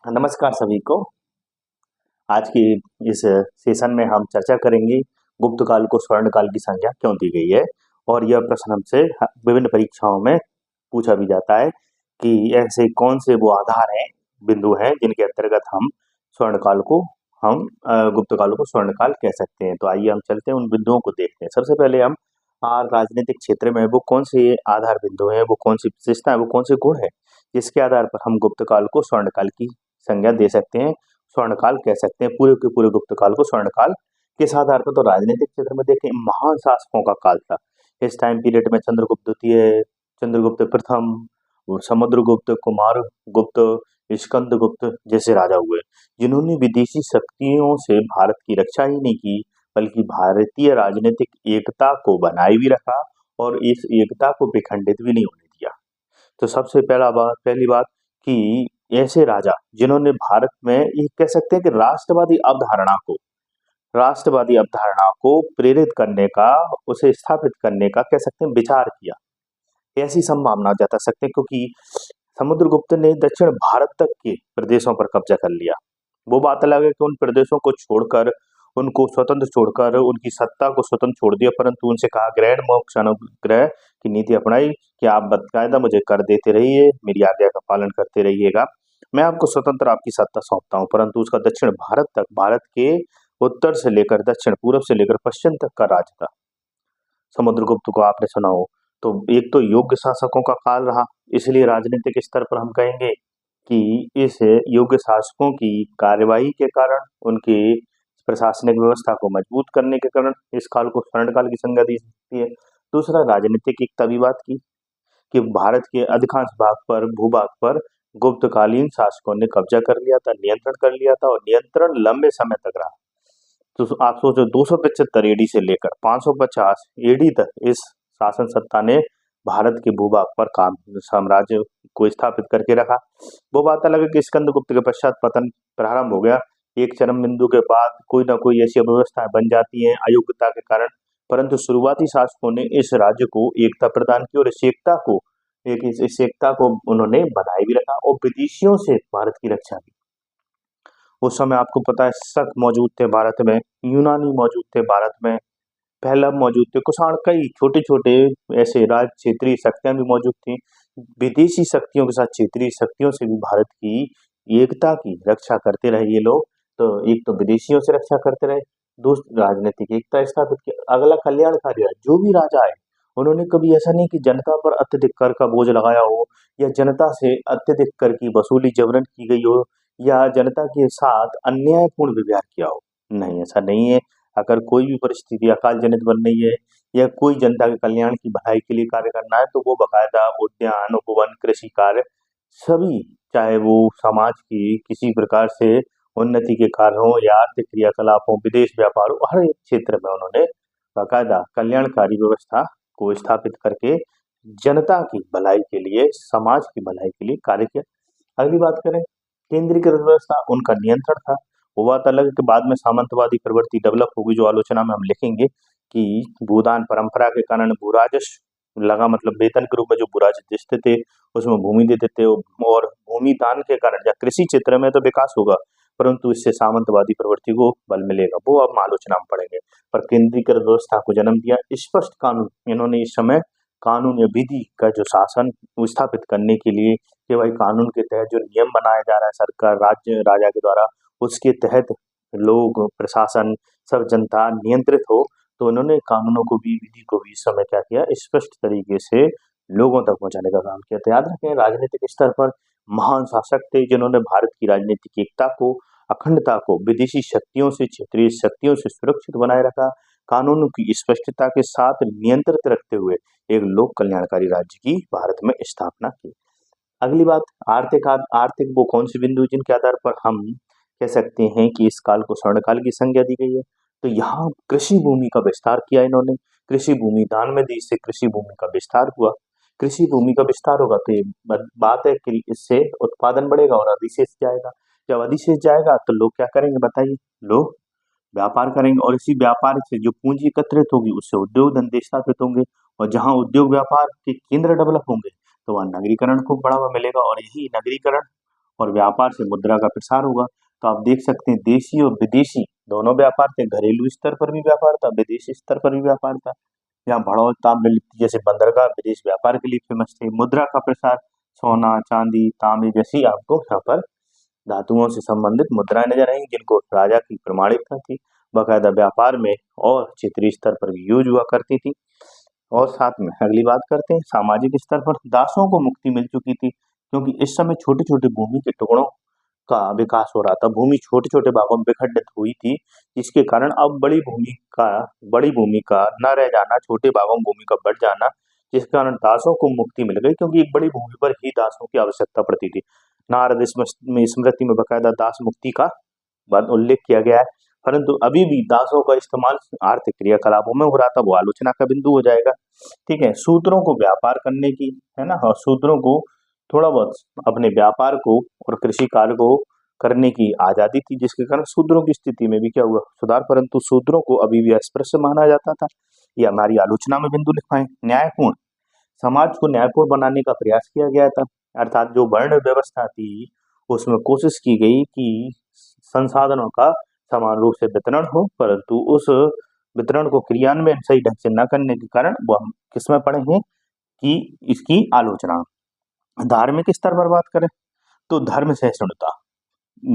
नमस्कार सभी को। आज की इस सेशन में हम चर्चा करेंगे गुप्त काल को स्वर्ण काल की संज्ञा क्यों दी गई है। और यह प्रश्न हमसे विभिन्न परीक्षाओं में पूछा भी जाता है कि ऐसे कौन से वो आधार हैं, बिंदु हैं जिनके अंतर्गत हम स्वर्ण काल को गुप्त काल को स्वर्ण काल कह सकते हैं। तो आइए हम चलते हैं, उन बिंदुओं को देखते हैं। सबसे पहले हम राजनीतिक क्षेत्र में वो कौन से आधार बिंदु हैं, वो कौन सी विशेषता है, वो कौन से गुण है जिसके आधार पर हम गुप्त काल को स्वर्ण काल की संज्ञा दे सकते हैं, स्वर्ण काल कह सकते हैं। पूरे के पूरे गुप्त काल को स्वर्ण काल किस आधार पर? तो राजनीतिक क्षेत्र में देखें, महान शासकों का काल था। इस टाइम पीरियड में चंद्रगुप्त द्वितीय, चंद्रगुप्त प्रथम, समुद्रगुप्त, कुमारगुप्त, स्कंदगुप्त जैसे राजा हुए, जिन्होंने विदेशी शक्तियों से भारत की रक्षा ही नहीं की, बल्कि भारतीय राजनीतिक एकता को बनाए भी रखा और इस एकता को विखंडित भी नहीं होने दिया। तो सबसे पहली बात कि ऐसे राजा जिन्होंने भारत में, ये कह सकते हैं कि राष्ट्रवादी अवधारणा को प्रेरित करने का, उसे स्थापित करने का कह सकते हैं विचार किया। ऐसी संभावना जता सकते हैं क्योंकि समुद्रगुप्त ने दक्षिण भारत तक के प्रदेशों पर कब्जा कर लिया। वो बात अलग है कि उन प्रदेशों को छोड़कर, उनको स्वतंत्र छोड़कर, उनकी सत्ता को स्वतंत्र छोड़ दिया, परंतु उनसे कहा ग्रहण मोक्ष अनुग्रह की नीति अपनाई कि आप बकायदा मुझे कर देते रहिए, मेरी आज्ञा का पालन करते रहिएगा, मैं आपको स्वतंत्र आपकी सत्ता सौंपता हूँ। परंतु उसका दक्षिण भारत तक, भारत के उत्तर से लेकर दक्षिण, पूरब से लेकर पश्चिम तक का राज था। समुद्रगुप्त को आपने सुना हो, तो एक तो योग्य शासकों का काल रहा, इसलिए राजनीतिक स्तर पर हम कहेंगे कि इस योग्य शासकों की कार्यवाही के कारण, उनकी प्रशासनिक व्यवस्था को मजबूत करने के कारण इस काल को स्वर्ण काल की संज्ञा दी सकती है। दूसरा, राजनीतिक एकता भी बात की कि भारत के अधिकांश भूभाग पर गुप्तकालीन शासकों ने कब्जा कर लिया था, नियंत्रण कर लिया था, और नियंत्रण लंबे समय तक रहा। तो आप सोचो, 275 एडी से लेकर 550 एडी तक इस शासन सत्ता ने भारत के भूभाग पर काम साम्राज्य को स्थापित करके रखा। वो बात अलग है कि स्कंदगुप्त के पश्चात पतन प्रारंभ हो गया। एक चरम बिंदु के बाद कोई ना कोई ऐसी अव्यवस्थाएं बन जाती हैं अयोग्यता के कारण, परंतु शुरुआती शासकों ने इस राज्य को एकता प्रदान की और इस एकता को उन्होंने बनाए भी रखा और विदेशियों से भारत की रक्षा की। उस समय आपको पता है शक मौजूद थे भारत में, यूनानी मौजूद थे भारत में, पहलव मौजूद थे, कुषाण, कई छोटे छोटे ऐसे राज्य, क्षेत्रीय शक्तियां भी मौजूद थी। विदेशी शक्तियों के साथ क्षेत्रीय शक्तियों से भी भारत की एकता की रक्षा करते रहे ये लोग। तो एक तो विदेशियों से रक्षा करते रहे, दूसरी राजनीतिक एकता स्थापित की। अगला कल्याणकारी है, जो भी राजा आए उन्होंने कभी ऐसा नहीं कि जनता पर अत्यधिक कर का बोझ लगाया हो, या जनता से अत्यधिक कर की वसूली जबरन की गई हो, या जनता के साथ अन्यायपूर्ण व्यवहार किया हो। नहीं, ऐसा नहीं है। अगर कोई भी परिस्थिति अकाल जनित बन रही है या कोई जनता के कल्याण की भलाई के लिए कार्य करना है, तो वो बकायदा उद्यान, उपवन, कृषि कार्य सभी, चाहे वो समाज की किसी प्रकार से उन्नति के कार्य हो या आर्थिक क्रियाकलाप हो, विदेश व्यापार हो, हर एक क्षेत्र में उन्होंने बाकायदा कल्याणकारी व्यवस्था को स्थापित करके जनता की भलाई के लिए, समाज की भलाई के लिए कार्य किया। अगली बात करें, केंद्रीकृत व्यवस्था, उनका नियंत्रण था। वो बात अलग है कि बाद में सामंतवादी प्रवृत्ति डेवलप होगी, जो आलोचना में हम लिखेंगे कि भूदान परंपरा के कारण भूराजस्व लगा, मतलब वेतन के रूप में जो भूराजस्व थे उसमें भूमि देते थे, और भूमि दान के कारण या कृषि क्षेत्र में तो विकास होगा, परंतु इससे सामंतवादी प्रवृत्ति को बल मिलेगा, वो अब हम आलोचना में पढ़ेंगे। पर केंद्रीकृत व्यवस्था को जन्म दिया स्पष्ट कानून, इन्होंने इस समय कानून या विधि का जो शासन स्थापित करने के लिए कि भाई कानून के तहत जो नियम बनाया जा रहा है सरकार, राज्य, राजा के द्वारा, उसके तहत लोग, प्रशासन, सब जनता नियंत्रित हो, तो उन्होंने कानूनों को भी, विधि को भी इस समय क्या किया, स्पष्ट तरीके से लोगों तक पहुंचाने का काम किया। तो याद रखें, राजनीतिक स्तर पर महान शासक थे जिन्होंने भारत की राजनीतिक एकता को, अखंडता को विदेशी शक्तियों से, क्षेत्रीय शक्तियों से सुरक्षित बनाए रखा, कानूनों की स्पष्टता के साथ नियंत्रित रखते हुए एक लोक कल्याणकारी राज्य की भारत में स्थापना की। अगली बात, आर्थिक वो कौन से बिंदु जिनके आधार पर हम कह सकते हैं कि इस काल को स्वर्ण काल की संज्ञा दी गई है? तो यहाँ कृषि भूमि का विस्तार किया इन्होंने, कृषि भूमि दान में दी, इससे कृषि भूमि का विस्तार हुआ। कृषि भूमि का विस्तार होगा तो ये बात है कि इससे उत्पादन बढ़ेगा और अधिशेष जाएगा। जब अधिशेष जाएगा तो लोग क्या करेंगे बताइए? लोग व्यापार करेंगे, और इसी व्यापार से जो पूंजी एकत्रित होगी उससे उद्योग धंधे स्थापित होंगे, और जहां उद्योग व्यापार के केंद्र डेवलप होंगे तो वहां नगरीकरण को बढ़ावा मिलेगा, और यही नगरीकरण और व्यापार से मुद्रा का प्रसार होगा। तो आप देख सकते हैं देशी और विदेशी दोनों व्यापार थे, घरेलू स्तर पर भी व्यापार था, विदेशी स्तर पर भी व्यापार था। यहाँ भड़ौल ताम्रलिप्ति जैसे बंदरगाह विदेश व्यापार के लिए फेमस थे। मुद्रा का प्रसार, सोना चांदी तांबे जैसी आपको यहाँ पर धातुओं से संबंधित मुद्राएं नजर आएंगी, जिनको राजा की प्रमाणिकता थी, बाकायदा व्यापार में और क्षेत्रीय स्तर पर भी यूज हुआ करती थी। और साथ में अगली बात करते हैं, सामाजिक स्तर पर दासों को मुक्ति मिल चुकी थी, क्योंकि इस समय छोटे छोटे भूमि के टुकड़ों का विकास हो रहा था, भूमि छोटे छोटे भागों में विखंडित हुई थी, जिसके कारण अब बड़ी भूमि का न रह जाना, छोटे भागों में भूमि का बढ़ जाना, जिस कारण दासों को मुक्ति मिल गई, क्योंकि एक बड़ी भूमि पर ही दासों की आवश्यकता पड़ती थी। नारद स्मृति में बकायदा दास मुक्ति का उल्लेख किया गया है, परंतु अभी भी दासों का इस्तेमाल आर्थिक क्रियाकलापों में हो रहा था, वो आलोचना का बिंदु हो जाएगा। ठीक है, शूद्रों को व्यापार करने की, है ना, और शूद्रों को थोड़ा बहुत अपने व्यापार को और कृषि कार्य को करने की आजादी थी, जिसके कारण शूद्रों की स्थिति में भी क्या हुआ, सुधार। परंतु शूद्रों को अभी भी अस्पृश्य माना जाता था। ये हमारी आलोचना में बिंदु लिखवाएं। न्यायपूर्ण, समाज को न्यायपूर्ण बनाने का प्रयास किया गया था, अर्थात जो वर्ण व्यवस्था थी उसमें कोशिश की गई कि संसाधनों का समान रूप से वितरण हो, परंतु उस वितरण को क्रियान्वयन सही ढंग से न करने के कारण वो हम किसमें पढ़े हैं कि इसकी आलोचना। धार्मिक स्तर पर बात करें तो धर्म सहिष्णुता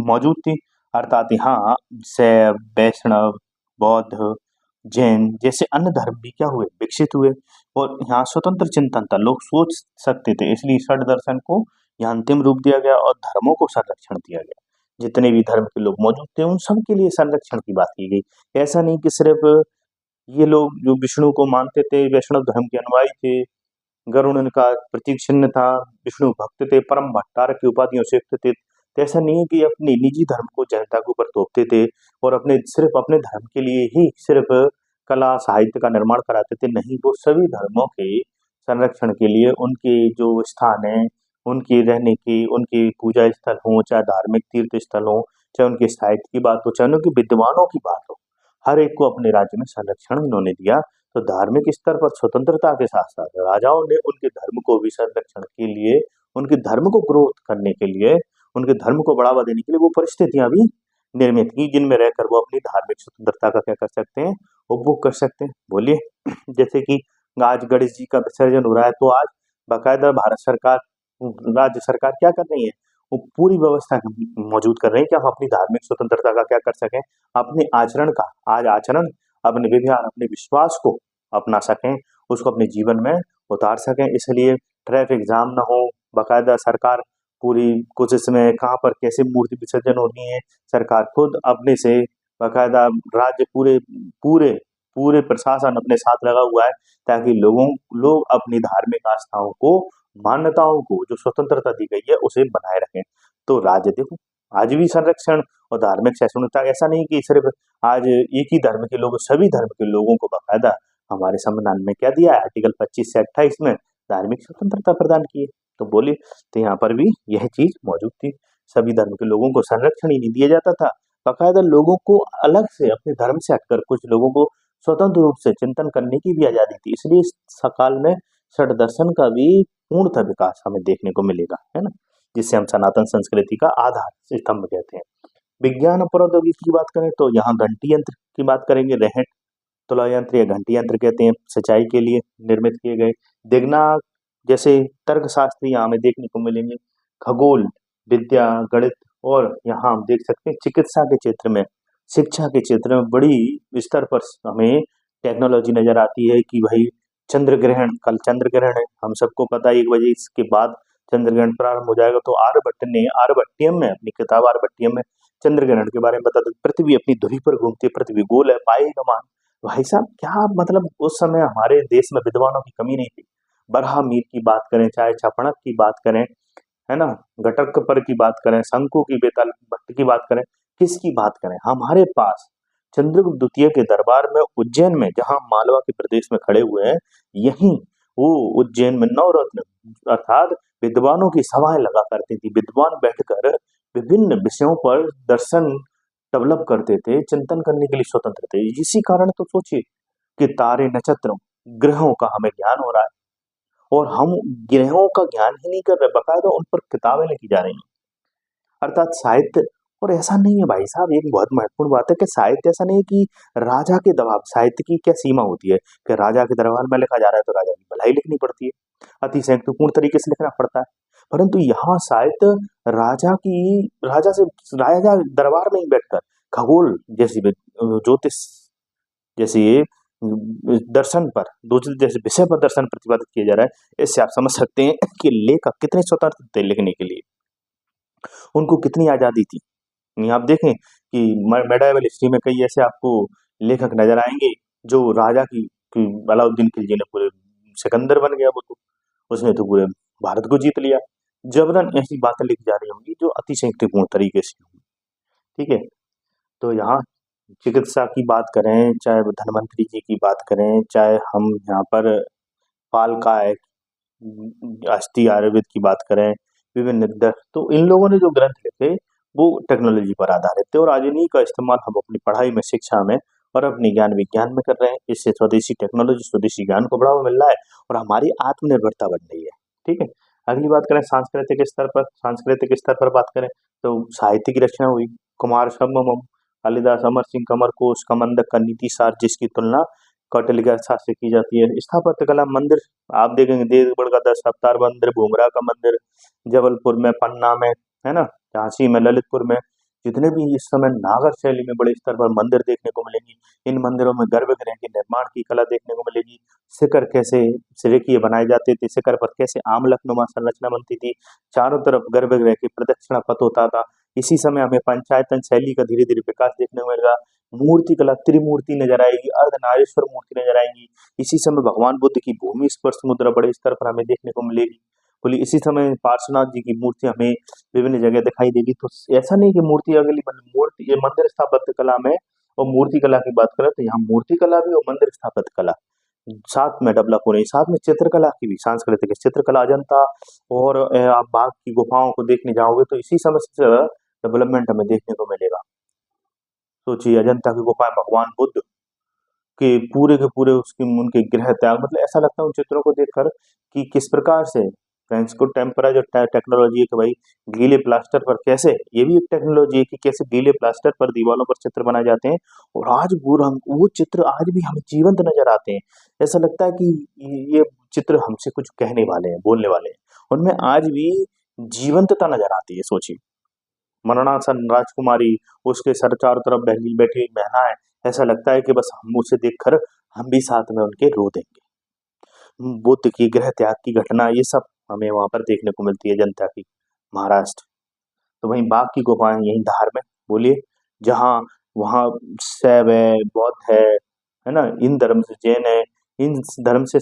मौजूद थी, अर्थात यहाँ शैव वैष्णव बौद्ध जैन जैसे अन्य धर्म भी क्या हुए, विकसित हुए, और यहाँ स्वतंत्र चिंतन था, लोग सोच सकते थे, इसलिए षड दर्शन को यहाँ अंतिम रूप दिया गया और धर्मों को संरक्षण दिया गया। जितने भी धर्म के लोग मौजूद थे उन सब के लिए संरक्षण की बात की गई। ऐसा नहीं कि सिर्फ ये लोग जो विष्णु को मानते थे, वैष्णव धर्म के अनुयायी थे, गरुड़ का प्रतीक चिन्ह था, विष्णु भक्त थे, परम भट्टारक की उपाधियों से युक्त थे, तो ऐसा नहीं है कि अपने निजी धर्म को जनता के ऊपर थोपते थे और सिर्फ अपने धर्म के लिए ही सिर्फ कला साहित्य का निर्माण कराते थे। नहीं, वो सभी धर्मों के संरक्षण के लिए उनके जो स्थान है, उनकी रहने की, उनकी पूजा स्थल हो, चाहे धार्मिक तीर्थ स्थल हो, चाहे उनके साहित्य की बात हो, चाहे उनके विद्वानों की बात हो, हर एक को अपने राज्य में संरक्षण इन्होंने दिया। तो धार्मिक स्तर पर स्वतंत्रता के साथ साथ राजाओं ने उनके धर्म को भी संरक्षण के लिए, उनके धर्म को ग्रोथ करने के लिए, उनके धर्म को बढ़ावा देने के लिए वो परिस्थितियां भी निर्मित की, जिनमें रहकर वो अपनी धार्मिक स्वतंत्रता का क्या कर सकते हैं, उपभोग कर सकते हैं। बोलिए जैसे कि आज गणेश जी का विसर्जन हो रहा है, तो आज बाकायदा भारत सरकार, राज्य सरकार क्या कर रही है, वो पूरी व्यवस्था मौजूद कर रही है कि हम अपनी धार्मिक स्वतंत्रता का क्या कर सकें, अपने आचरण का, आज आचरण, अपने व्यवहार, अपने विश्वास को अपना सकें, उसको अपने जीवन में उतार सकें। इसलिए ट्रैफिक जाम ना हो, बाकायदा सरकार पूरी कोशिश में कहाँ पर कैसे मूर्ति विसर्जन होनी है, सरकार खुद अपने से बाकायदा राज्य पूरे पूरे पूरे प्रशासन अपने साथ लगा हुआ है, ताकि लोग अपनी धार्मिक आस्थाओं को, मान्यताओं को, जो स्वतंत्रता दी गई है उसे बनाए रखें। तो राज्य देखो आज भी संरक्षण और धार्मिक सहिष्णुता, ऐसा नहीं कि सिर्फ आज एक ही धर्म के लोग, सभी धर्म के लोगों को बाकायदा हमारे संविधान में क्या दिया है, आर्टिकल 25 से 28 में धार्मिक स्वतंत्रता प्रदान की है। तो बोलिए, तो यहाँ पर भी यह चीज मौजूद थी, सभी धर्म के लोगों को संरक्षण ही नहीं दिया जाता था, बाकायदा लोगों को अलग से अपने धर्म से हटकर कुछ लोगों को स्वतंत्र रूप से चिंतन करने की भी आजादी थी। इसलिए इस सकाल में षड दर्शन का भी पूर्णतः विकास हमें देखने को मिलेगा, है ना, जिससे हम सनातन संस्कृति का आधार स्तंभ कहते हैं। विज्ञान और प्रौद्योगिकी की बात करें तो यहाँ घंटी यंत्र की बात करेंगे, रहट तुला यंत्र या घंटी यंत्र कहते हैं, सिंचाई के लिए निर्मित किए गए। दिगनाग जैसे तर्कशास्त्री यहाँ हमें देखने को मिलेंगे। खगोल विद्या, गणित, और यहाँ हम देख सकते हैं चिकित्सा के क्षेत्र में, शिक्षा के क्षेत्र में बड़ी स्तर पर हमें टेक्नोलॉजी नजर आती है कि भाई चंद्र ग्रहण, कल चंद्र ग्रहण है, हम सबको पता है 1 बजे इसके बाद चंद्र ग्रहण प्रारंभ हो जाएगा। तो आर्यभट्ट ने आर्यभट्टियम में, अपनी किताब आर्यभट्टियम में चंद्र ग्रहण के बारे में बताते, पृथ्वी अपनी धुरी पर घूमती है, पृथ्वी गोल है, पाएगा मान। भाई साहब क्या मतलब, उस समय हमारे देश में विद्वानों की कमी नहीं थी। बरहा मीर की बात करें, चाहे छपणक की बात करें, है ना, घटक पर की बात करें, शंकु की, बेताल भट्ट की बात करें, किसकी बात करें, हमारे पास चंद्रगुप्त द्वितीय के दरबार में उज्जैन में, जहां मालवा के प्रदेश में खड़े हुए हैं, यहीं वो उज्जैन में नवरत्न अर्थात विद्वानों की सभाएं लगा करती थी। विद्वान बैठकर विभिन्न विषयों पर दर्शन डेवलप करते थे, चिंतन करने के लिए स्वतंत्र थे। इसी कारण तो सोचिए कि तारे नक्षत्रों ग्रहों का हमें ज्ञान हो रहा है, और हम ग्रहों का ज्ञान ही नहीं कर रहे, बकायदा उन पर किताबें लिखी जा रही हैं। अर्थात साहित्य। और ऐसा नहीं है भाई साहब, एक बहुत महत्वपूर्ण बात है कि साहित्य ऐसा नहीं है कि राजा के दबाव, साहित्य की क्या सीमा होती है कि राजा के दरबार में लिखा जा रहा है तो राजा की भलाई लिखनी पड़ती है, अति संयुक्तपूर्ण तरीके से लिखना पड़ता है। परंतु यहाँ साहित्य राजा दरबार में ही बैठकर खगोल जैसी ज्योतिष जैसे दर्शन पर दूसरे जैसे विषय पर दर्शन प्रतिपादित किया जा रहा है, इससे आप समझ सकते हैं कि लेखक कितने स्वतंत्र थे लिखने के लिए, उनको कितनी आजादी थी। नहीं, आप देखें कि मेडाइवल हिस्ट्री में कई ऐसे आपको लेखक नजर आएंगे जो राजा की अलाउद्दीन खिलजी ने पूरे सिकंदर बन गया, वो तो उसने तो पूरे भारत को जीत लिया। जबरन ऐसी बातें लिखी जा रही होंगी जो अतिशयोक्तिपूर्ण तरीके से होंगी। ठीक है, तो यहाँ चिकित्सा की बात करें, चाहे वो धन्वंतरी जी की बात करें, चाहे हम यहाँ पर पालकाय अस्थि आयुर्वेद की बात करें, विभिन्न तो इन लोगों ने जो ग्रंथ लिखे वो टेक्नोलॉजी पर आधारित थे और आज इन्हीं का इस्तेमाल हम अपनी पढ़ाई में, शिक्षा में और अपने ज्ञान विज्ञान में कर रहे हैं। इससे स्वदेशी टेक्नोलॉजी, स्वदेशी ज्ञान को बढ़ावा मिल रहा है और हमारी आत्मनिर्भरता बढ़ रही है। ठीक है, अगली बात करें सांस्कृतिक स्तर पर बात करें तो साहित्य की रचना हुई, कुमार संभवम, कालिदास, अमर सिंह का अमरकोश, कमंदक का नीतिसार, जिसकी तुलना कौटिल्य के अर्थशास्त्र से की जाती है। स्थापत्य कला, मंदिर आप देखेंगे देवगढ़ का 10 अवतार मंदिर, भूमरा का मंदिर, जबलपुर में, पन्ना में, है ना, झांसी में, ललितपुर में, जितने भी इस समय नागर शैली में बड़े स्तर पर मंदिर देखने को मिलेंगी। इन मंदिरों में गर्भगृह के निर्माण की कला देखने को मिलेगी। शिखर कैसे सिरेकिए बनाए जाते थे, शिखर पर कैसे आम लखनुमा संरचना बनती थी, चारों तरफ गर्भगृह की प्रदक्षिणा पथ होता था। इसी समय हमें पंचायतन शैली का धीरे धीरे विकास देखने को मिलेगा। मूर्ति कला, त्रिमूर्ति नजर आएगी, अर्धनारीश्वर मूर्ति नजर आएंगी। इसी समय भगवान बुद्ध की भूमि स्पर्श मुद्रा बड़े स्तर पर हमें देखने को मिलेगी। बोली इसी समय पार्श्वनाथ जी की मूर्ति हमें विभिन्न जगह दिखाई देगी। तो ऐसा नहीं कि मूर्ति अगली मूर्ति, ये मंदिर स्थापत्य कला में और मूर्ति कला की बात करें तो यहाँ मूर्ति कला भी और मंदिर स्थापत्य कला साथ में डेवलप हो रही है। साथ में चित्रकला की भी, सांस्कृतिक चित्रकला, अजंता और आप बाघ की गुफाओं को देखने जाओगे तो इसी समय से डेवलपमेंट हमें देखने को मिलेगा। सोचिए अजंता की गुफाएं, भगवान बुद्ध के पूरे उसके उनके गृह त्याग, मतलब ऐसा लगता है उन चित्रों को देखकर कि किस प्रकार से फ्रेंड्स को टेम्परा जो टेक्नोलॉजी है कि भाई गीले प्लास्टर पर कैसे, ये भी एक टेक्नोलॉजी है कि कैसे गीले प्लास्टर पर दीवारों पर चित्र बनाए जाते हैं और आज वो चित्र आज भी हमें जीवंत नजर आते हैं। ऐसा लगता है कि ये चित्र हमसे कुछ कहने वाले हैं, बोलने वाले हैं, उनमें आज भी जीवंतता नजर आती है। सोचिए मरणासन राजकुमारी, उसके सर चारों तरफ बैठी हुई महिलाएं, ऐसा लगता है कि बस हम उसे देखकर हम भी साथ में उनके रो देंगे। बुद्ध की गृह त्याग की घटना, ये सब हमें वहां पर देखने को मिलती है जनता की, महाराष्ट्र। तो वहीं बाघ की गुफाएं यहीं धार में, बोलिए, जहाँ वहाँ शैव है, बौद्ध है ना, इन धर्म से जैन है, इन धर्म से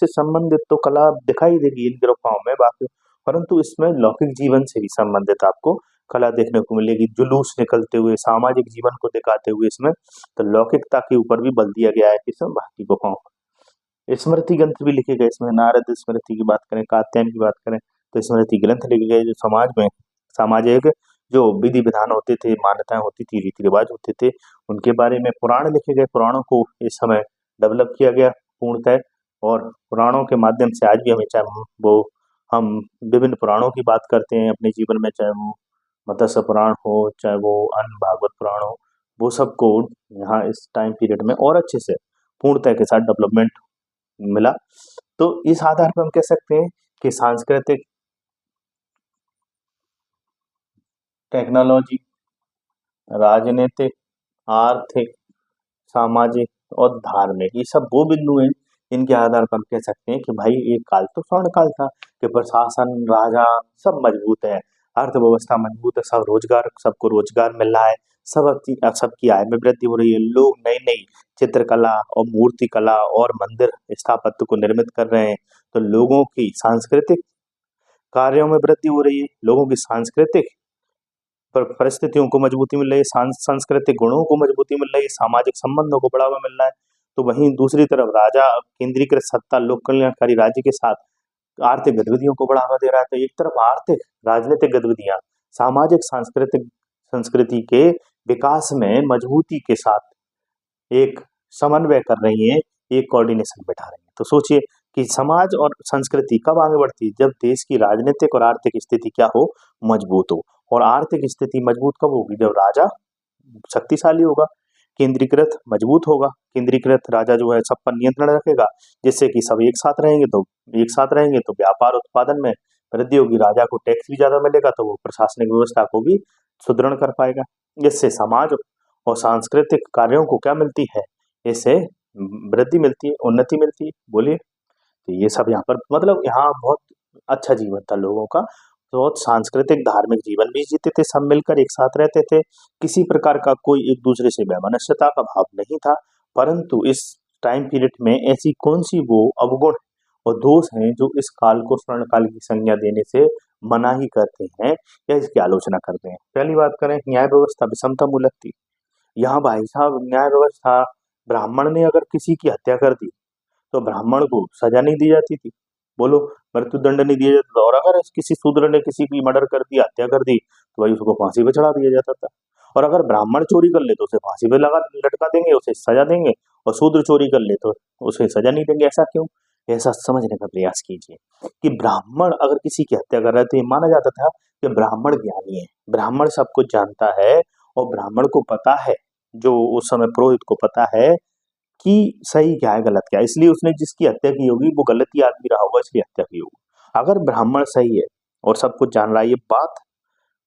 संबंधित तो कला दिखाई देगी इन गुफाओं में, बाकी परंतु इसमें लौकिक जीवन से भी संबंधित आपको कला देखने को मिलेगी। जुलूस निकलते हुए, सामाजिक जीवन को दिखाते हुए इसमें तो लौकिकता के ऊपर भी बल दिया गया है कि सब बाकी गुफाओं। स्मृति ग्रंथ भी लिखे गए इसमें, नारद स्मृति की बात करें, कात्यायन की बात करें तो स्मृति ग्रंथ लिखे गए जो समाज में सामाजिक जो विधि विधान होते थे, मान्यताएं होती थी, रीति रिवाज होते थे, उनके बारे में पुराण लिखे गए। पुराणों को इस समय डेवलप किया गया पूर्णतः और पुराणों के माध्यम से आज भी हमें, चाहे वो हम विभिन्न पुराणों की बात करते हैं अपने जीवन में, चाहे वो मत्स्य पुराण हो, चाहे वो अन्य भागवत पुराण हो, वो सबको यहाँ इस टाइम पीरियड में और अच्छे से पूर्णतः के साथ डेवलपमेंट मिला। तो इस आधार पर हम कह सकते हैं कि सांस्कृतिक, टेक्नोलॉजी, राजनीतिक, आर्थिक, सामाजिक और धार्मिक, ये सब वो बिंदु हैं इनके आधार पर हम कह सकते हैं कि भाई एक काल तो स्वर्ण काल था कि प्रशासन, राजा सब मजबूत है, अर्थव्यवस्था मजबूत है, सब रोजगार, सबको रोजगार मिल रहा है, सबकी आय में वृद्धि हो रही है, लोग नई नई चित्रकला और मूर्ति कला और मंदिर स्थापत्य को निर्मित कर रहे हैं, तो लोगों की सांस्कृतिक कार्यों में वृद्धि हो रही है, लोगों की सांस्कृतिक परिस्थितियों को मजबूती मिल रही है, सांस्कृतिक गुणों को मजबूती मिल रही है, सामाजिक संबंधों को बढ़ावा मिल रहा है। तो वहीं दूसरी तरफ राजा केंद्रीकृत सत्ता लोक कल्याणकारी राज्य के साथ आर्थिक गतिविधियों को बढ़ावा दे रहा है। तो एक तरफ आर्थिक राजनीतिक गतिविधियां सामाजिक सांस्कृतिक संस्कृति के विकास में मजबूती के साथ एक समन्वय कर रही है, एक कोऑर्डिनेशन बैठा रही है। तो सोचिए कि समाज और संस्कृति कब आगे बढ़ती है, जब देश की राजनीतिक और आर्थिक स्थिति क्या हो, मजबूत हो और आर्थिक स्थिति मजबूत कब होगी? जब राजा शक्तिशाली होगा, केंद्रीकृत मजबूत होगा। केंद्रीकृत राजा जो है सब पर नियंत्रण रखेगा, जिससे कि सब एक साथ रहेंगे तो व्यापार उत्पादन में वृद्धि होगी। राजा को टैक्स भी ज्यादा मिलेगा तो वो प्रशासनिक व्यवस्था को भी सुदृढ़ कर पाएगा। इससे समाज और सांस्कृतिक कार्यों को क्या मिलती है? इससे वृद्धि मिलती है, उन्नति मिलती है। बोलिए। तो ये सब यहाँ पर मतलब यहाँ बहुत अच्छा जीवन था लोगों का, बहुत सांस्कृतिक धार्मिक जीवन भी जीते थे, सब मिलकर एक साथ रहते थे। किसी प्रकार का कोई एक दूसरे से वैमनस्यता का भाव नहीं था। परंतु इस टाइम पीरियड में ऐसी कौन सी वो अवगुण और दोष हैं जो इस काल को स्वर्ण काल की संज्ञा देने से मना ही करते हैं या इसकी आलोचना करते हैं? पहली बात करें, न्याय व्यवस्था विषमता मूलक थी। यहाँ भाई साहब न्याय व्यवस्था, ब्राह्मण ने अगर किसी की हत्या कर दी तो ब्राह्मण को सजा नहीं दी जाती थी, बोलो, मृत्युदंड नहीं दिया जाता था। और अगर किसी शूद्र ने किसी की मर्डर कर दी, हत्या कर दी, तो भाई उसको फांसी पे चढ़ा दिया जाता था। और अगर ब्राह्मण चोरी कर ले तो उसे फांसी पे लटका देंगे, उसे सजा देंगे। और शूद्र चोरी कर ले तो उसे सजा नहीं देंगे। ऐसा क्यों? ऐसा समझने का प्रयास कीजिए कि ब्राह्मण अगर किसी की हत्या कर रहा है तो ये माना जाता था कि ब्राह्मण ज्ञानी है, ब्राह्मण सब कुछ जानता है और ब्राह्मण को पता है, जो उस समय पुरोहित को पता है कि सही क्या है गलत क्या है, इसलिए उसने जिसकी हत्या की होगी वो गलत ही आदमी रहा होगा, इसलिए हत्या की होगी। अगर ब्राह्मण सही है और सब कुछ जान रहा है, ये बात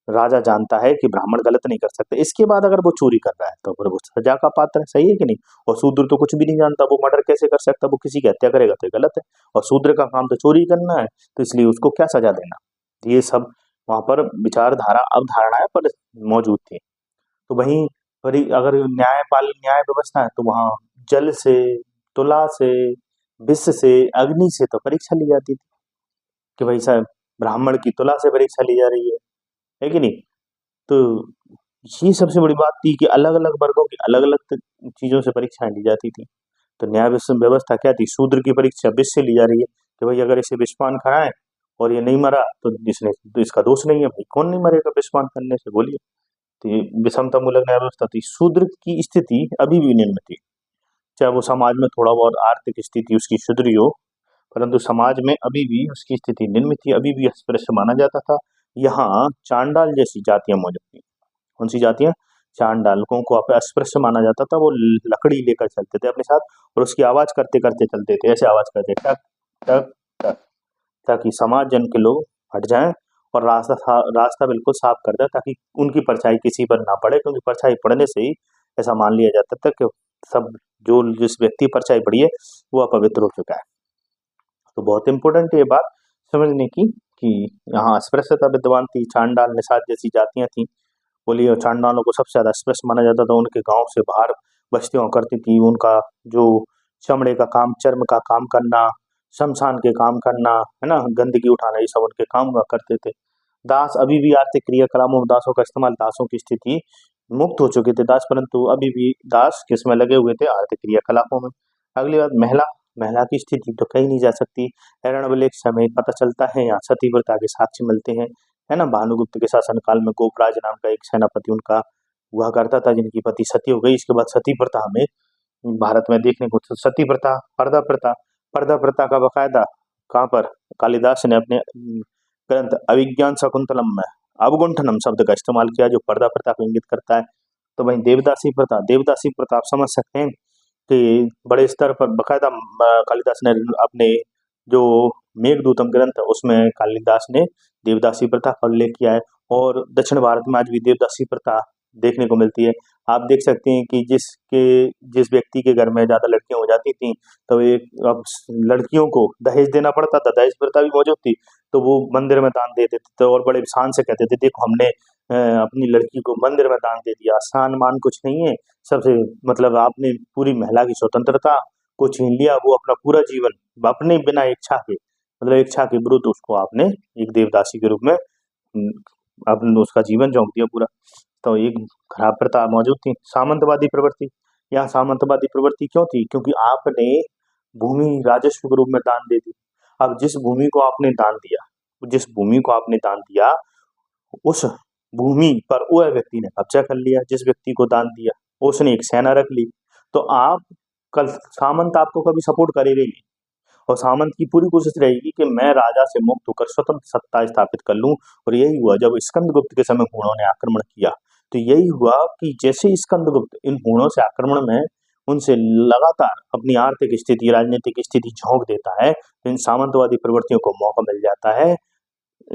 राजा जानता है कि ब्राह्मण गलत नहीं कर सकते, इसके बाद अगर वो चोरी कर रहा है तो फिर वो सजा का पात्र है, सही है कि नहीं? और शूद्र तो कुछ भी नहीं जानता, वो मर्डर कैसे कर सकता? वो किसी की हत्या करेगा तो ये गलत है, और शूद्र का काम तो चोरी करना है, तो इसलिए उसको क्या सजा देना? ये सब वहां पर विचारधारा अवधारणाएं पर मौजूद थी। तो वहीं पर ही अगर न्याय व्यवस्था है तो वहां जल से, तुला से, विष से, अग्नि से तो परीक्षा ली जाती थी कि भाई साहब ब्राह्मण की तुला से परीक्षा ली जा रही है कि नहीं? तो ये सबसे बड़ी बात थी कि अलग अलग वर्गों की अलग अलग चीजों से परीक्षाएं ली जाती थी। तो न्याय व्यवस्था क्या थी? शूद्र की परीक्षा विष से ली जा रही है कि भाई अगर इसे विषपान कराएं और ये नहीं मरा तो इसका दोष नहीं है। भाई कौन नहीं मरेगा विषपान करने से, बोलिए? तो ये विषमता मूलक न्याय व्यवस्था थी। शूद्र की स्थिति अभी भी निम्न थी, चाहे वो समाज में थोड़ा बहुत आर्थिक स्थिति उसकी सुधरी हो, परंतु समाज में अभी भी उसकी स्थिति निम्न थी, अभी भी अस्पृश्य माना जाता था। यहाँ चांडाल जैसी जातियां मौजूद थी। कौन सी जातियां? चांडालकों को अस्पृश्य माना जाता था। वो लकड़ी लेकर चलते थे अपने साथ और उसकी आवाज करते करते चलते थे, ऐसे आवाज करते टक टक टक, ताकि समाज जन के लोग हट जाएं और रास्ता बिल्कुल साफ कर दे, ताकि उनकी परछाई किसी पर ना पड़े, क्योंकि परछाई पड़ने से ही ऐसा मान लिया जाता था कि सब जिस व्यक्ति पर परछाई पड़ी है वो अपवित्र हो चुका है। तो बहुत इंपॉर्टेंट है ये बात समझने की कि यहाँ अस्पृश्यता विद्यमान थी। चांडाल निषाद जैसी जातियां थी, बोलिए। और चांडालों को सबसे ज्यादा अस्पृश्य माना जाता था। उनके गांव से बाहर बस्तियां करती थी। उनका जो चमड़े का काम, चर्म का काम करना, शमशान के काम करना, है ना, गंदगी उठाना, ये सब उनके काम हुआ करते थे। दास, अभी भी आर्थिक क्रियाकलापों में दासों का इस्तेमाल, दासों की स्थिति मुक्त हो चुके थे दास, परंतु अभी भी दास किसमें लगे हुए थे? आर्थिक क्रियाकलापों में। अगली बात, महिला महिला की स्थिति तो कहीं नहीं जा सकती। हिरण्यवलेख समय पता चलता है, यहाँ सती प्रथा के साक्ष्य मिलते हैं, है ना। भानुगुप्त के शासनकाल में गोपराज नाम का एक सेनापति उनका हुआ करता था, जिनकी पति सती हो गई। इसके बाद सती प्रथा हमें भारत में देखने को, सती प्रथा, पर्दा प्रथा का बकायदा कहाँ पर कालिदास ने अपने ग्रंथ अभिज्ञान शकुंतलम में अवगुंठनम शब्द का इस्तेमाल किया, जो पर्दा प्रथा को इंगित करता है। तो वहीं देवदासी प्रथा आप समझ सकते हैं कि बड़े स्तर पर बकायदा कालिदास ने अपने जो मेघदूतम ग्रंथ है उसमें कालिदास ने देवदासी प्रथा का उल्लेख किया है। और दक्षिण भारत में आज भी देवदासी प्रथा देखने को मिलती है। आप देख सकते हैं कि जिस व्यक्ति के घर में ज्यादा लड़कियां हो जाती थी तो एक अब लड़कियों को दहेज देना पड़ता था, दहेज प्रथा भी मौजूद थी, तो वो मंदिर में दान दे देते थे और बड़े शान से कहते थे, देखो हमने अपनी लड़की को मंदिर में दान दे दिया। शान मान कुछ नहीं है, सबसे मतलब आपने पूरी महिला की स्वतंत्रता को छीन लिया। वो अपना पूरा जीवन अपने बिना इच्छा के, मतलब इच्छा के विरुद्ध उसको आपने एक देवदासी के रूप में आपने उसका जीवन झोंक दिया पूरा। तो एक खराब प्रथा मौजूद थी। सामंतवादी प्रवृत्ति, यहाँ सामंतवादी प्रवृत्ति क्यों थी? क्योंकि आपने भूमि राजस्व के रूप में दान दे दी। अब जिस भूमि को आपने दान दिया उस भूमि पर वह व्यक्ति ने कब्जा कर लिया, जिस व्यक्ति को दान दिया उसने एक सेना रख ली। तो आप कल सामंत आपको कभी सपोर्ट करेगा ही नहीं। और सामंत की पूरी कोशिश रहेगी कि मैं राजा से मुक्त होकर स्वतंत्र सत्ता स्थापित कर लूं। और यही हुआ जब स्कंदगुप्त के समय हूणों ने आक्रमण किया। तो यही हुआ कि जैसे ही स्कंदगुप्त इन हूणों से आक्रमण में उनसे लगातार अपनी आर्थिक स्थिति, राजनीतिक स्थिति झोंक देता है, तो इन सामंतवादी प्रवृत्तियों को मौका मिल जाता है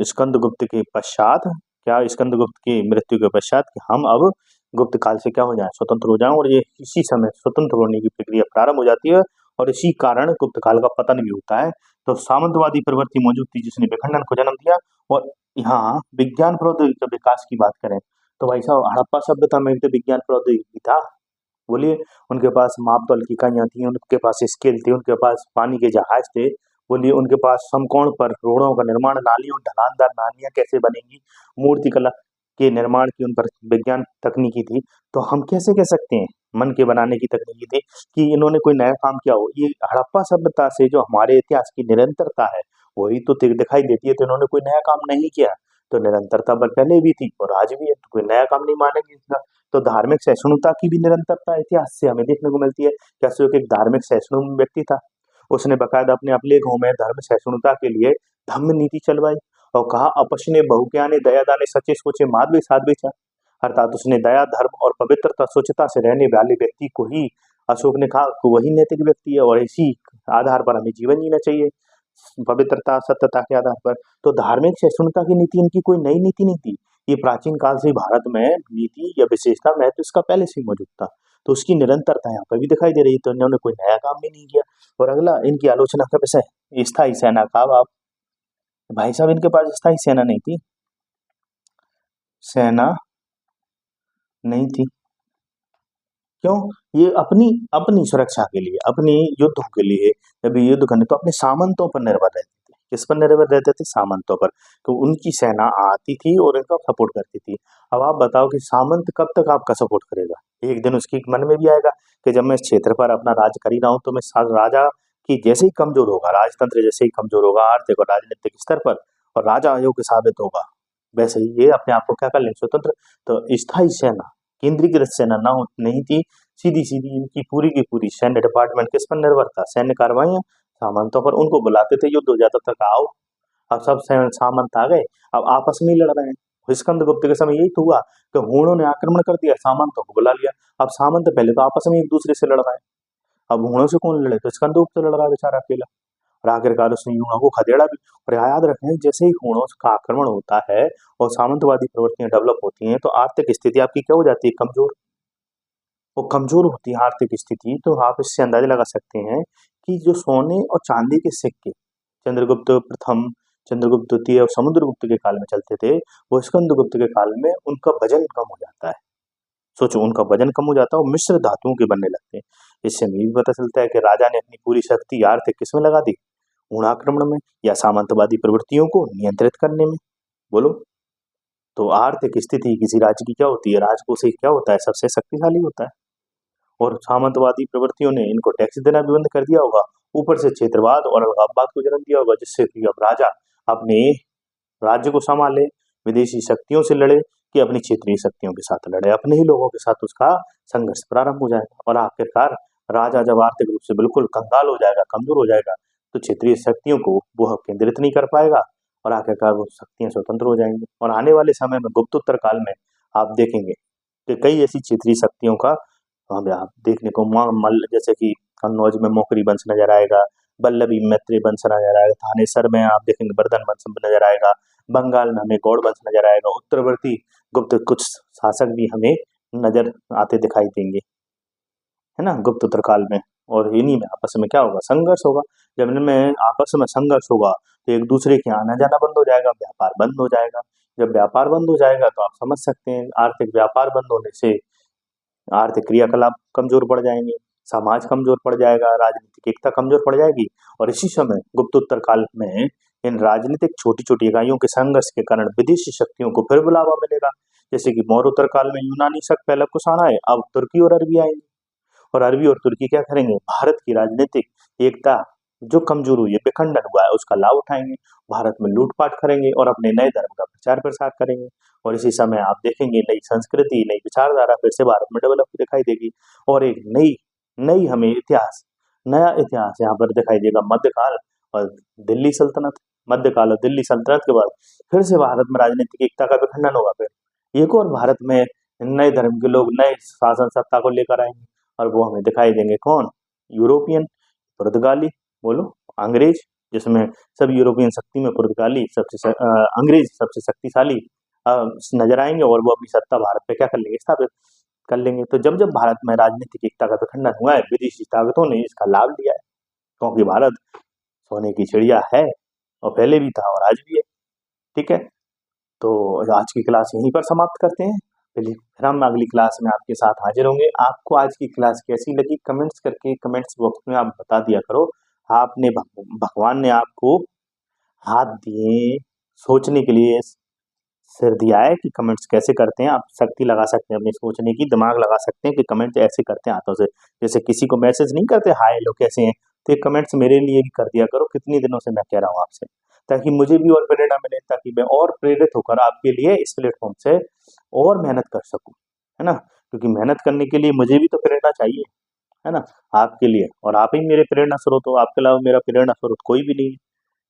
स्कंदगुप्त के पश्चात, क्या स्कंदगुप्त की मृत्यु के पश्चात, कि हम अब गुप्त काल से क्या हो जाए, स्वतंत्र हो जाएं। और ये इसी समय स्वतंत्र होने की प्रक्रिया प्रारंभ हो जाती है और इसी कारण गुप्त काल का पतन भी होता है। तो सामंतवादी प्रवृत्ति मौजूद थी जिसने विखंडन को जन्म दिया। और यहाँ विज्ञान प्रौद्योगिकी के विकास की बात करें तो भाई साहब हड़प्पा सभ्यता में भी तो विज्ञान प्रौद्योगिकी था। बोलिए, उनके पास मापतौल की इकाइयां थी, उनके पास स्केल थी, उनके पास पानी के जहाज थे। बोलिए, उनके पास समकोण पर रोड़ों का निर्माण, नालियों ढलानदार नालियां कैसे बनेंगी, मूर्ति कला के निर्माण की उन पर विज्ञान तकनीकी थी। तो हम कैसे कह सकते हैं मन के बनाने की तकनीकी थी कि इन्होंने कोई नया काम किया हो। ये हड़प्पा सभ्यता से जो हमारे इतिहास की निरंतरता है वही तो दिखाई देती है। तो इन्होंने कोई नया काम नहीं किया, तो निरंतरता पर पहले भी थी और आज भी है, तो कोई नया काम नहीं मानेंगे इसका। तो धार्मिक सहिष्णुता की भी निरंतरता इतिहास से हमें देखने को मिलती है। अशोक एक धार्मिक सहिष्णु व्यक्ति था, उसने बकायदा अपने अभिलेखों में धर्म सहिष्णुता के लिए धम्म नीति चलवाई और कहा अपशने बहुज्ञाने दया दाने सचे सोचे माधवी साध्वी चा। अर्थात उसने दया, धर्म और पवित्रता, स्वच्छता से रहने वाले व्यक्ति को ही अशोक ने कहा कि वही नैतिक व्यक्ति है और इसी आधार पर हमें जीवन जीना चाहिए, पवित्रता सत्यता के आधार पर। तो धार्मिक सहिष्णुता की नीति इनकी कोई नई नीति नहीं थी, ये प्राचीन काल से भारत में नीति या विशेषता महत्व इसका पहले से ही मौजूद था। तो उसकी निरंतरता यहाँ पर भी दिखाई दे रही है। तो इन्होंने कोई नया काम भी नहीं किया। और अगला इनकी आलोचना का विषय स्थायी सेना का। अब आप भाई साहब इनके पास स्थायी सेना नहीं थी, सेना नहीं थी। क्यों? ये अपनी अपनी सुरक्षा के लिए, अपनी युद्धों के लिए जब ये युद्ध करने तो अपने सामंतों पर निर्भर रहते थे। किस पर निर्भर रहते थे? सामंतों पर। तो उनकी सेना आती थी और इनका सपोर्ट करती थी। अब आप बताओ कि सामंत कब तक आपका सपोर्ट करेगा? एक दिन उसकी मन में भी आएगा कि जब मैं इस क्षेत्र पर अपना राज कर ही रहा हूँ तो मैं राजा की जैसे ही कमजोर होगा, राजतंत्र जैसे ही कमजोर होगा आर्थिक और राजनीतिक स्तर पर, और राजा अयोग्य साबित होगा, वैसे ही ये अपने आप को क्या कर ले, स्वतंत्र। तो स्थायी सेना, केंद्रीकृत सेना ना नहीं थी। सीधी सीधी इनकी पूरी की पूरी सैन्य डिपार्टमेंट किस पर निर्भर था? सैन्य कार्रवाइयां सामंतों पर। उनको बुलाते थे, युद्ध हो जाता था, आओ। अब सब सामंत आ गए, अब आपस में ही लड़ रहे हैं। स्कंदगुप्त के समय यही तो हुआ कि हूणों ने आक्रमण कर दिया, सामंतों को बुला लिया। अब सामंत पहले तो आपस में एक दूसरे से लड़ रहे हैं, अब हूणों से कौन लड़े? तो स्कंदगुप्त से लड़ रहा है बेचारा अकेला। और आखिरकार उसने हूणों को खदेड़ा भी। और याद रखें, जैसे ही हूणों का आक्रमण होता है और सामंतवादी प्रवृत्तियां डेवलप होती हैं तो आर्थिक स्थिति आपकी क्या हो जाती है? कमजोर। वो कमजोर होती है आर्थिक स्थिति। तो आप इससे अंदाजा लगा सकते हैं कि जो सोने और चांदी के सिक्के चंद्रगुप्त प्रथम, चंद्रगुप्त द्वितीय और समुद्रगुप्त के काल में चलते थे, वो स्कंदगुप्त के काल में उनका वजन कम हो जाता है। सोचो, उनका वजन कम हो जाता है और मिश्र धातुओं के बनने लगते हैं। इससे हमें भी पता चलता है कि राजा ने अपनी पूरी शक्ति आर्थिक किसमें लगा दी? ऊण आक्रमण में या सामंतवादी प्रवृत्तियों को नियंत्रित करने में। बोलो, तो आर्थिक स्थिति किसी राज्य की क्या होती है? राजकोष ही क्या होता है? सबसे शक्तिशाली होता है। और सामंतवादी प्रवृत्तियों ने इनको टैक्स देना भी बंद कर दिया होगा, ऊपर से क्षेत्रवाद और अलगाववाद को जन्म दिया होगा, जिससे कि अब राजा अपने राज्य को संभाले, विदेशी शक्तियों से लड़े कि अपनी क्षेत्रीय शक्तियों के साथ लड़े, अपने ही लोगों के साथ उसका संघर्ष प्रारंभ हो जाएगा। और आखिरकार राजा जब आर्थिक रूप से बिल्कुल कंगाल हो जाएगा, कमजोर हो जाएगा, तो क्षेत्रीय शक्तियों को वह केंद्रित नहीं कर पाएगा और आखिरकार वो शक्तियां स्वतंत्र हो जाएंगी। और आने वाले समय में गुप्तोत्तर काल में आप देखेंगे कि कई ऐसी क्षेत्रीय शक्तियों का हमें आप देखने को जैसे कि कन्नौज में मोकरी वंश नजर आएगा, वल्लभी मैत्री वंश नजर आएगा, थानेसर में आप देखेंगे वर्धन वंश नजर आएगा, बंगाल में हमें गौड़ वंश नजर आएगा, उत्तरवर्ती गुप्त कुछ शासक भी हमें नजर आते दिखाई देंगे, है ना, गुप्तोत्तर काल में। और इन्हीं में आपस में क्या होगा? संघर्ष होगा। जब इनमें आपस में संघर्ष होगा तो एक दूसरे के आना जाना बंद हो जाएगा, व्यापार बंद हो जाएगा। जब व्यापार बंद हो जाएगा तो आप समझ सकते हैं आर्थिक व्यापार बंद होने से आर्थिक क्रियाकलाप कमजोर पड़ जाएंगे, समाज कमजोर पड़ जाएगा, राजनीतिक एकता कमजोर पड़ जाएगी। और इसी समय गुप्तोत्तर काल में इन राजनीतिक छोटी छोटी इकाइयों के संघर्ष के कारण विदेशी शक्तियों को फिर बुलावा मिलेगा। जैसे कि मौर्योत्तर काल में यूनानी शक पहले कुषाण आए, अब तुर्की और अरबी आएंगे। और अरबी और तुर्की क्या करेंगे? भारत की राजनीतिक एकता जो कमजोर हुई है, विखंडन हुआ है, उसका लाभ उठाएंगे, भारत में लूटपाट करेंगे और अपने नए धर्म का प्रचार प्रसार करेंगे। और इसी समय आप देखेंगे नई संस्कृति, नई विचारधारा फिर से भारत में डेवलप दिखाई देगी और एक नई नई हमें इतिहास, नया इतिहास यहाँ पर दिखाई देगा, मध्यकाल और दिल्ली सल्तनत। मध्यकाल और दिल्ली सल्तनत के बाद फिर से भारत में राजनीतिक एकता का विखंडन होगा। फिर एक और भारत में नए धर्म के लोग नए शासन सत्ता को लेकर आएंगे और वो हमें दिखाई देंगे कौन? यूरोपियन, पुर्तगाली, बोलो अंग्रेज, जिसमें सब यूरोपियन शक्ति में पुर्तगाली अंग्रेज सबसे शक्तिशाली नजर आएंगे और वो अपनी सत्ता भारत पे क्या कर लेंगे? स्थापित कर लेंगे। तो जब जब भारत में राजनीतिक एकता का विखंडन हुआ है, विदेशी ताकतों ने इसका लाभ लिया है, क्योंकि भारत सोने की चिड़िया है और पहले भी था और आज भी है। ठीक है, तो आज की क्लास यहीं पर समाप्त करते हैं। फिर हम अगली क्लास में आपके साथ हाजिर होंगे। आपको आज की क्लास कैसी लगी कमेंट्स करके कमेंट्स बॉक्स में आप बता दिया करो। आपने भगवान ने आपको हाथ दिए सोचने के लिए, सिर दिया है कि कमेंट्स कैसे करते हैं। आप शक्ति लगा सकते हैं अपनी सोचने की, दिमाग लगा सकते हैं कि कमेंट ऐसे करते हैं हाथों से। जैसे किसी को मैसेज नहीं करते हाय हेलो कैसे हैं, तो ये कमेंट्स मेरे लिए भी कर दिया करो। कितनी दिनों से मैं कह रहा हूँ आपसे, ताकि मुझे भी और प्रेरणा मिले, ताकि मैं और प्रेरित होकर आपके लिए इस प्लेटफॉर्म से और मेहनत कर सकूं, है ना। क्योंकि मेहनत करने के लिए मुझे भी तो प्रेरणा चाहिए, है ना, आपके लिए। और आप ही मेरे प्रेरणा स्रोत हो, आपके अलावा मेरा प्रेरणा स्रोत कोई भी नहीं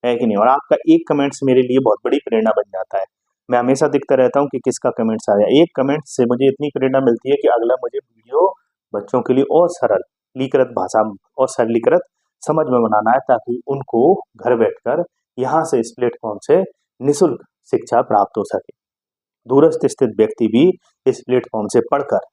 है कि नहीं। और आपका एक कमेंट्स मेरे लिए बहुत बड़ी प्रेरणा बन जाता है। मैं हमेशा देखता रहता हूँ कि किसका कमेंट्स आया। एक कमेंट से मुझे इतनी प्रेरणा मिलती है कि अगला मुझे वीडियो बच्चों के लिए और सरलीकृत भाषा और सरलीकृत समझ में बनाना है, ताकि उनको घर बैठकर यहाँ से इस प्लेटफॉर्म से निःशुल्क शिक्षा प्राप्त हो सके। दूरस्थ स्थित व्यक्ति भी इस प्लेटफॉर्म से पढ़कर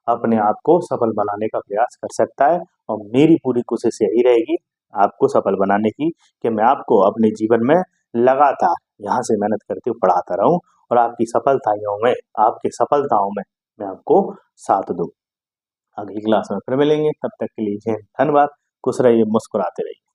अपने आप को सफल बनाने का प्रयास कर सकता है। और मेरी पूरी कोशिश यही रहेगी आपको सफल बनाने की, कि मैं आपको अपने जीवन में लगातार यहाँ से मेहनत करते हुए पढ़ाता रहूं और आपकी सफलताओं में मैं आपको साथ दूं। अगली क्लास में फिर मिलेंगे, तब तक के लिए जय हिंद, धन्यवाद। खुश रहिए, मुस्कुराते रहिए।